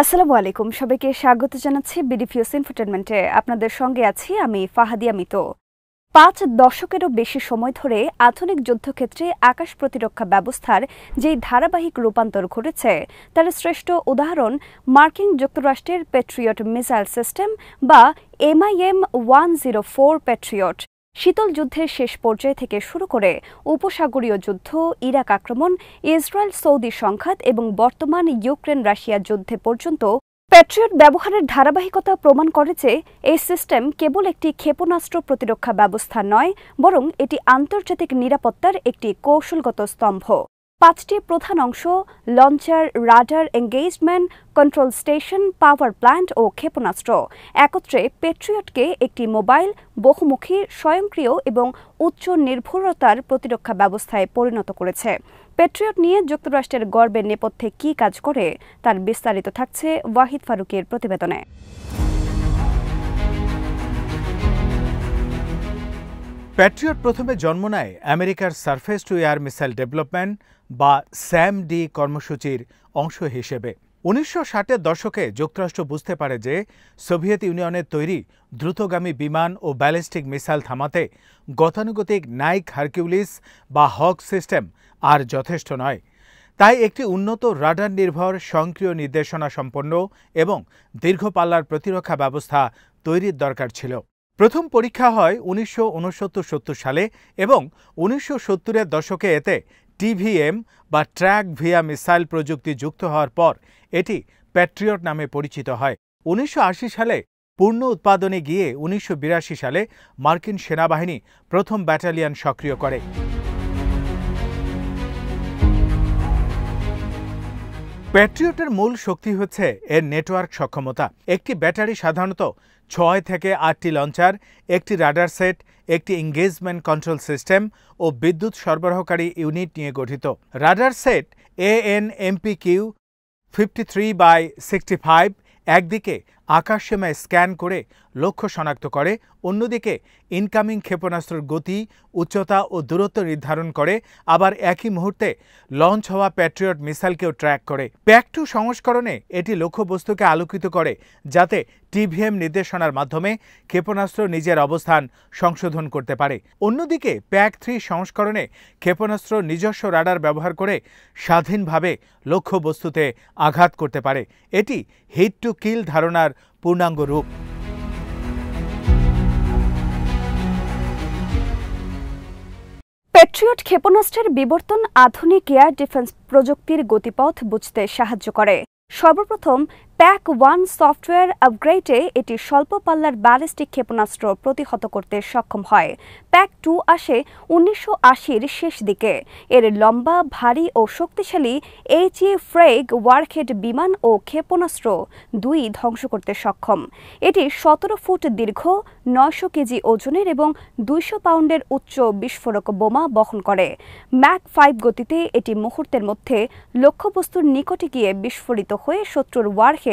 আসসালামু আলাইকুম, সবাইকে স্বাগত জানাচ্ছি বিডিফিউস ইনফোটেনমেন্টে। আপনাদের সঙ্গে আছি আমি ফাহাদিয়া মিতো। ৫ দশকেরও বেশি সময় ধরে আধুনিক যুদ্ধক্ষেত্রে আকাশ প্রতিরক্ষা ব্যবস্থার যেই ধারাবাহিক রূপান্তর ঘটেছে তার শ্রেষ্ঠ উদাহরণ মার্কিন যুক্তরাষ্ট্রের প্যাট্রিয়ট মিসাইল সিস্টেম বা MIM-104 প্যাট্রিয়ট। শীতল যুদ্ধের শেষ পর্যায় থেকে শুরু করে উপসাগরীয় যুদ্ধ, ইরাক আক্রমণ, ইসরায়েল সৌদি সংঘাত এবং বর্তমান ইউক্রেন রাশিয়া যুদ্ধে পর্যন্ত প্যাট্রিয়ট ব্যবহারের ধারাবাহিকতা প্রমাণ করে যে এই সিস্টেম কেবল একটি ক্ষেপণাস্ত্র প্রতিরক্ষা ব্যবস্থা নয়, বরং এটি আন্তর্জাতিক নিরাপত্তার একটি কৌশলগত স্তম্ভ। ৫টি প্রধান অংশ launcher, radar, engagement, control station, power plant ও ক্ষেপণাস্ত্র একত্রে প্যাট্রিয়টকে একটি মোবাইল, বহুমুখী, স্বয়ংক্রিয় এবং উচ্চ নির্ভরতার প্রতিরক্ষা ব্যবস্থায় পরিণত করেছে। প্যাট্রিয়ট নিয়ে যুক্তরাষ্ট্রের গর্বের নেপথ্যে কী কাজ করে তার বিস্তারিত থাকছে ওয়াহিদ ফারুকের প্রতিবেদনে। প্যাট্রিয়ট প্রথমে জন্ম নেয় আমেরিকার surface two air missile development বা SAM-D কর্মসূচির অংশ হিসেবে। ১৯৬০-এর দশকে যুক্তরাষ্ট্র বুঝতে পারে যে সোভিয়েত ইউনিয়নের তৈরি দ্রুতগামী বিমান ও ব্যালিস্টিক মিসাইল থামাতে গতানুগতিক নাইক হারকিউলিস বা হক সিস্টেম আর যথেষ্ট নয়। তাই একটি উন্নত রাডার নির্ভর, স্বয়ংক্রিয় নির্দেশনা সম্পন্ন এবং দীর্ঘ পাল্লার প্রতিরক্ষা ব্যবস্থা তৈরির দরকার ছিল। প্রথম পরীক্ষা হয় ১৯৬৯-৭০ সালে এবং ১৯৭০-এর দশকে এতে TVM বা ট্র্যাক ভিয়া মিসাইল প্রযুক্তি যুক্ত হওয়ার পর এটি প্যাট্রিয়ট নামে পরিচিত হয়। ১৯৮০ সালে পূর্ণ উৎপাদনে গিয়ে ১৯৮২ সালে মার্কিন সেনাবাহিনী প্রথম ব্যাটালিয়ন সক্রিয় করে। প্যাট্রিয়টের মূল শক্তি হচ্ছে এর নেটওয়ার্ক সক্ষমতা। একটি ব্যাটারি সাধারণত ৬ থেকে ৮টি লঞ্চার, একটি রাডার সেট, একটি এঙ্গেজমেন্ট কন্ট্রোল সিস্টেম ও বিদ্যুৎ সরবরাহকারী ইউনিট নিয়ে গঠিত। রাডার সেট AN/MPQ-53/65 একদিকে আকাশসীমায় স্ক্যান করে লক্ষ্য শনাক্ত করে, অন্যদিকে ইনকামিং ক্ষেপণাস্ত্রের গতি, উচ্চতা ও দূরত্ব নির্ধারণ করে, আবার একই মুহূর্তে লঞ্চ হওয়া প্যাট্রিয়ট মিসাইলকেও ট্র্যাক করে। PAC-2 সংস্করণে এটি লক্ষ্যবস্তুকে আলোকিত করে যাতে TVM নির্দেশনার মাধ্যমে ক্ষেপণাস্ত্র নিজের অবস্থান সংশোধন করতে পারে। অন্যদিকে PAC-3 সংস্করণে ক্ষেপণাস্ত্র নিজস্ব রাডার ব্যবহার করে স্বাধীনভাবে লক্ষ্যবস্তুতে আঘাত করতে পারে। এটি হিট টু কিল ধারণার পূর্ণাঙ্গ রূপ। প্যাট্রিয়ট ক্ষেপণাস্ত্রের বিবর্তন আধুনিক এয়ার ডিফেন্স প্রযুক্তির গতিপথ বুঝতে সাহায্য করে। সর্বপ্রথম PAC-1 সফটওয়্যার আপগ্রেডে এটি স্বল্প পাল্লার ব্যালিস্টিক ক্ষেপণাস্ত্র প্রতিহত করতে সক্ষম হয়। PAC-2 আসে ১৯৮০-র শেষ দিকে। এর লম্বা, ভারী ও শক্তিশালী HE ফ্রেগ ওয়ারহেড বিমান ও ক্ষেপণাস্ত্র দুই ধ্বংস করতে সক্ষম। এটি ১৭ ফুট দীর্ঘ, ৯০০ কেজি ওজনের এবং ২০০ পাউন্ডের উচ্চ বিস্ফোরক বোমা বহন করে। ম্যাক 5 গতিতে এটি মুহূর্তের মধ্যে লক্ষ্যবস্তুর নিকটে গিয়ে বিস্ফোরিত হয়ে শত্রুর ওয়ারহেড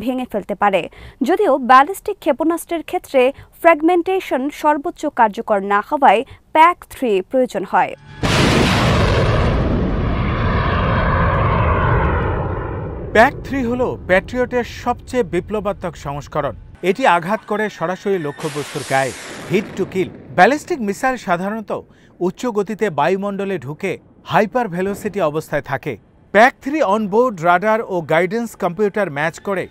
ভেঙে ফেলতে পারে। যদিও ব্যালিস্টিক ক্ষেপণাস্ত্রের ক্ষেত্রে ফ্র্যাগমেন্টেশন সর্বোচ্চ কার্যকর না হওয়ায় PAC-3 প্রয়োজন হয়। PAC-3 হল প্যাট্রিয়টের সবচেয়ে বিপ্লবাত্মক সংস্করণ। এটি আঘাত করে সরাসরি লক্ষ্যবস্তুর গায়ে, hit to kill. Ballistic missile সাধারণত উচ্চ গতিতে বায়ুমণ্ডলে ঢুকে হাইপার ভেলোসিটি অবস্থায় থাকে। PAC-3 অনবোর্ড রাডার ও গাইডেন্স কম্পিউটার ম্যাচ করে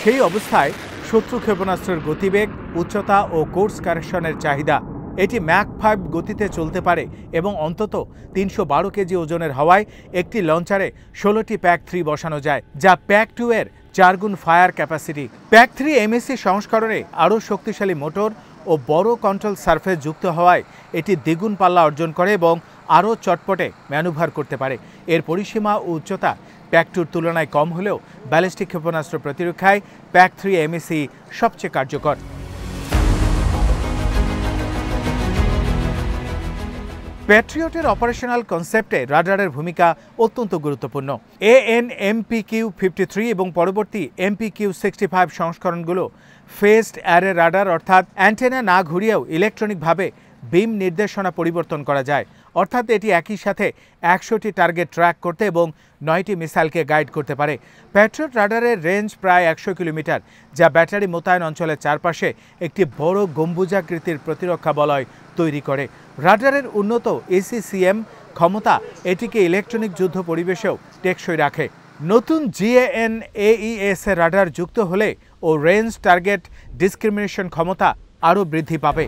সেই অবস্থায় শত্রু ক্ষেপণাস্ত্রের গতিবেগ, উচ্চতা ও কোর্স কারেকশনের চাহিদা। এটি ম্যাক 5 গতিতে চলতে পারে এবং অন্তত ৩১২ কেজি ওজনের হওয়ায় একটি লঞ্চারে ১৬টি PAC-3 বসানো যায়, যা PAC-2 এর ৪ গুণ ফায়ার ক্যাপাসিটি। PAC-3 MSC সংস্করণে আরও শক্তিশালী মোটর ও বড় কন্ট্রোল সারফেস যুক্ত হওয়ায় এটি দ্বিগুণ পাল্লা অর্জন করে এবং আরও চটপটে ম্যানুভার করতে পারে। এর পরিসীমা ও উচ্চতা PAC-2-র তুলনায় কম হলেও ব্যালিস্টিক ক্ষেপণাস্ত্র প্রতিরক্ষায় PAC-3 MSC সবচেয়ে কার্যকর। প্যাট্রিয়টের অপারেশনাল কনসেপ্টে রাডারের ভূমিকা অত্যন্ত গুরুত্বপূর্ণ। AN/MPQ-53 এবং পরবর্তী MPQ-65 সংস্করণগুলো ফেজড অ্যারে রাডার, অর্থাৎ অ্যান্টেনা না ঘুরিয়েও ইলেকট্রনিকভাবে বিম নির্দেশনা পরিবর্তন করা যায়। অর্থাৎ এটি একই সাথে 100টি টার্গেট ট্র্যাক করতে এবং 9টি মিসাইলকে গাইড করতে পারে। প্যাট্রিয়ট রাডারের রেঞ্জ প্রায় 100 কিলোমিটার, যা ব্যাটারি মোতায়েন অঞ্চলের চারপাশে একটি বড় গম্বুজাকৃতির প্রতিরক্ষা বলয় তৈরি করে। রাডারের উন্নত ACCM ক্ষমতা এটিকে ইলেকট্রনিক যুদ্ধ পরিবেশেও টেকসই রাখে। নতুন GAN-AES রাডার যুক্ত হলে ও রেঞ্জ টার্গেট ডিসক্রিমিনেশন ক্ষমতা আরও বৃদ্ধি পাবে।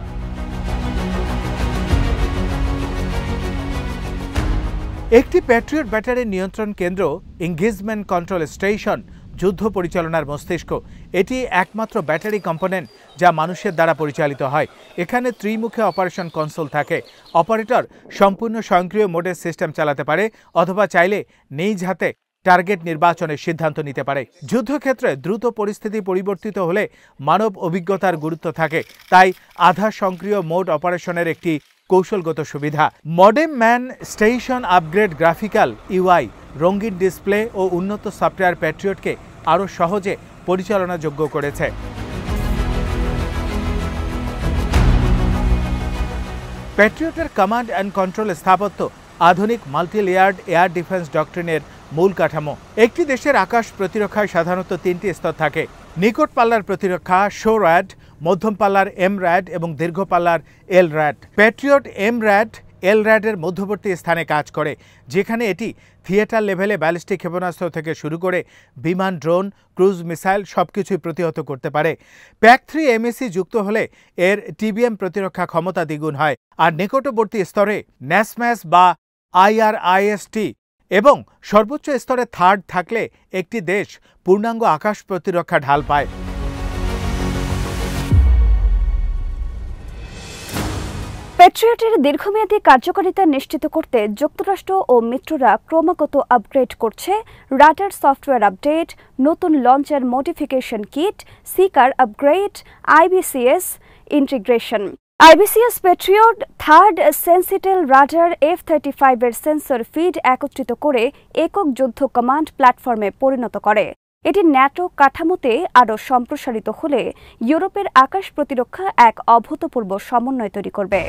একটি প্যাট্রিয়ট ব্যাটারির নিয়ন্ত্রণ কেন্দ্র এনগেজমেন্ট কন্ট্রোল স্টেশন যুদ্ধ পরিচালনার মস্তিষ্ক। এটি একমাত্র ব্যাটারি কম্পোনেন্ট যা মানুষের দ্বারা পরিচালিত হয়। এখানে ত্রিমুখী অপারেশন কনসোল থাকে। অপারেটর সম্পূর্ণ স্বয়ংক্রিয় মোডে সিস্টেম চালাতে পারে অথবা চাইলে নিজ হাতে টার্গেট নির্বাচনের সিদ্ধান্ত নিতে পারে। যুদ্ধক্ষেত্রে দ্রুত পরিস্থিতি পরিবর্তিত হলে মানব অভিজ্ঞতার গুরুত্ব থাকে, তাই আধা সক্রিয় মোড অপারেশনের একটি কৌশলগত সুবিধা। Modem man station upgrade, graphical UI, রঙিন ডিসপ্লে ও উন্নত সফটওয়্যার প্যাট্রিয়টকে আরও সহজে পরিচালনাযোগ্য করেছে। প্যাট্রিয়টের কমান্ড অ্যান্ড কন্ট্রোল স্থাপত্য আধুনিক মাল্টিলেয়ার্ড এয়ার ডিফেন্স ডক্ট্রিনের মূল কাঠামো। একটি দেশের আকাশ প্রতিরক্ষায় সাধারণত 3টি স্তর থাকে: নিকট পাল্লার প্রতিরক্ষা SHORAD, মধ্যম পাল্লার MRAD এবং দীর্ঘ পাল্লার LRAD। প্যাট্রিয়ট MRAD LRAD-এর মধ্যবর্তী স্থানে কাজ করে, যেখানে এটি থিয়েটার লেভেলে ব্যালিস্টিক ক্ষেপণাস্ত্র থেকে শুরু করে বিমান, ড্রোন, ক্রুজ মিসাইল সবকিছুই প্রতিহত করতে পারে। PAC-3 MSC যুক্ত হলে এর TBM প্রতিরক্ষা ক্ষমতা দ্বিগুণ হয়। আর নিকটবর্তী স্তরে NASAMS বা IRIS-T এবং সর্বোচ্চ স্তরে থার্ড থাকলে একটি দেশ পূর্ণাঙ্গ আকাশ প্রতিরক্ষা ঢাল পায়। প্যাট্রিয়টের দীর্ঘমেয়াদী কার্যকারিতা নিশ্চিত করতে যুক্তরাষ্ট্র ও মিত্ররা ক্রমাগত আপগ্রেড করছে রাডার সফটওয়্যার আপডেট, নতুন launcher modification kit, seeker upgrade, IBCS integration. IBCS Patriot third Sentinel radar F-35 এর সেন্সর ফিড একত্রিত করে একক যুদ্ধ কমান্ড প্ল্যাটফর্মে পরিণত করে। এটি ন্যাটো কাঠামোতে আরও সম্প্রসারিত হলে ইউরোপের আকাশ প্রতিরক্ষা এক অভূতপূর্ব সমন্বয় তৈরি করবে।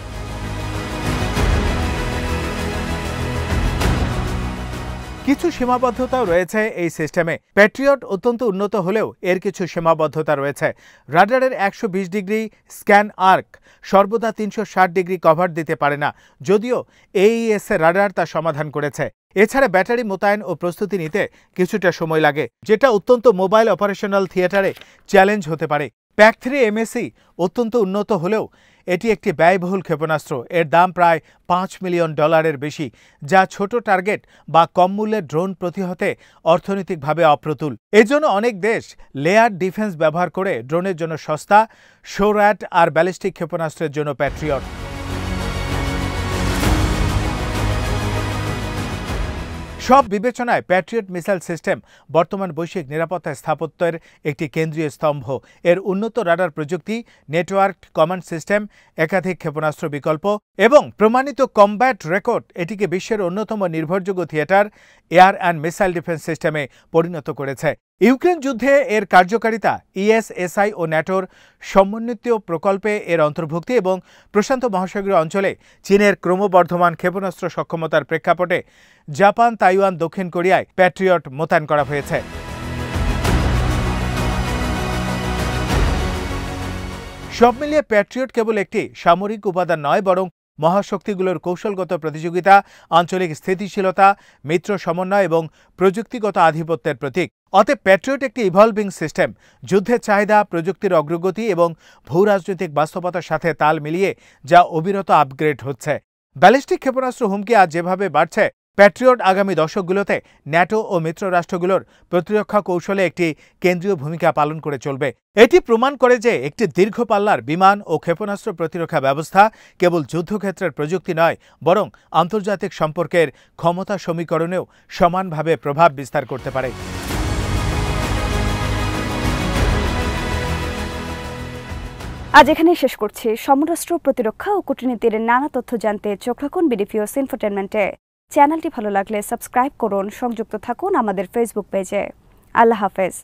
কিছু সীমাবদ্ধতাও রয়েছে এই সিস্টেমে। প্যাট্রিয়ট অত্যন্ত উন্নত হলেও এর কিছু সীমাবদ্ধতা রয়েছে। রাডারের 120 ডিগ্রি স্ক্যান আর্ক সর্বদা 360 ডিগ্রি কভার দিতে পারে না, যদিও AES রাডার তা সমাধান করেছে। এছাড়া ব্যাটারি মোতায়েন ও প্রস্তুতি নিতে কিছুটা সময় লাগে, যেটা অত্যন্ত মোবাইল অপারেশনাল থিয়েটারে চ্যালেঞ্জ হতে পারে। PAC-3 MSC অত্যন্ত উন্নত হলেও এটি একটি ব্যয়বহুল ক্ষেপণাস্ত্র। এর দাম প্রায় $5 মিলিয়ন বেশি, যা ছোট টার্গেট বা কম মূল্যের ড্রোন প্রতিহতে অর্থনৈতিকভাবে অপ্রতুল। এজন্য অনেক দেশ লেয়ার ডিফেন্স ব্যবহার করে ড্রোনের জন্য সস্তা SHORAD আর ব্যালিস্টিক ক্ষেপণাস্ত্রের জন্য প্যাট্রিয়ট। সব বিবেচনায় প্যাট্রিয়ট মিসাইল সিস্টেম বর্তমান বৈশ্বিক নিরাপত্তা স্থাপত্যের একটি কেন্দ্রীয় স্তম্ভ। এর উন্নত রাডার প্রযুক্তি, নেটওয়ার্ক কমান্ড সিস্টেম, একাধিক ক্ষেপণাস্ত্র বিকল্প এবং প্রমাণিত কমব্যাট রেকর্ড এটিকে বিশ্বের অন্যতম নির্ভরযোগ্য theatre air and missile defence সিস্টেমে পরিণত করেছে। ইউক্রেন যুদ্ধে এর কার্যকারিতা, ESSI ও ন্যাটোর সমন্বিত প্রকল্পে এর অন্তর্ভুক্তি এবং প্রশান্ত মহাসাগরীয় অঞ্চলে চীনের ক্রমবর্ধমান ক্ষেপণাস্ত্র সক্ষমতার প্রেক্ষাপটে জাপান, তাইওয়ান, দক্ষিণ কোরিয়ায় প্যাট্রিয়ট মোতায়েন করা হয়েছে। সব মিলিয়ে প্যাট্রিয়ট কেবল একটি সামরিক উপাদান নয়, বরং মহাশক্তিগুলোর কৌশলগত প্রতিযোগিতা, আঞ্চলিক স্থিতিশীলতা, মিত্র সমন্বয় এবং প্রযুক্তিগত আধিপত্যের প্রতীক। অতএব প্যাট্রিয়ট একটি ইভলভিং সিস্টেম, যুদ্ধের চাহিদা, প্রযুক্তির অগ্রগতি এবং ভূরাজনৈতিক বাস্তবতার সাথে তাল মিলিয়ে যা অবিরত আপগ্রেড হচ্ছে। ব্যালিস্টিক ক্ষেপণাস্ত্র হুমকি আজ যেভাবে বাড়ছে, প্যাট্রিয়ট আগামী দশকগুলোতে ন্যাটো ও মিত্র রাষ্ট্রগুলোর প্রতিরক্ষা কৌশলে একটি কেন্দ্রীয় ভূমিকা পালন করে চলবে। এটি প্রমাণ করে যে একটি দীর্ঘ পাল্লার বিমান ও ক্ষেপণাস্ত্র প্রতিরক্ষা ব্যবস্থা কেবল যুদ্ধক্ষেত্রের প্রযুক্তি নয়, বরং আন্তর্জাতিক সম্পর্কের ক্ষমতা সমীকরণেও সমানভাবে প্রভাব বিস্তার করতে পারে। আজ এখানেই শেষ করছি। সমরাষ্ট্র, প্রতিরক্ষা ও কূটনীতির নানা তথ্য জানতে চোখ রাখুন বিডিপিওস ইনফোটেনমেন্টে। চ্যানেলটি ভালো লাগলে সাবস্ক্রাইব করুন, সংযুক্ত থাকুন আমাদের ফেসবুক পেজে। আল্লাহ হাফেজ।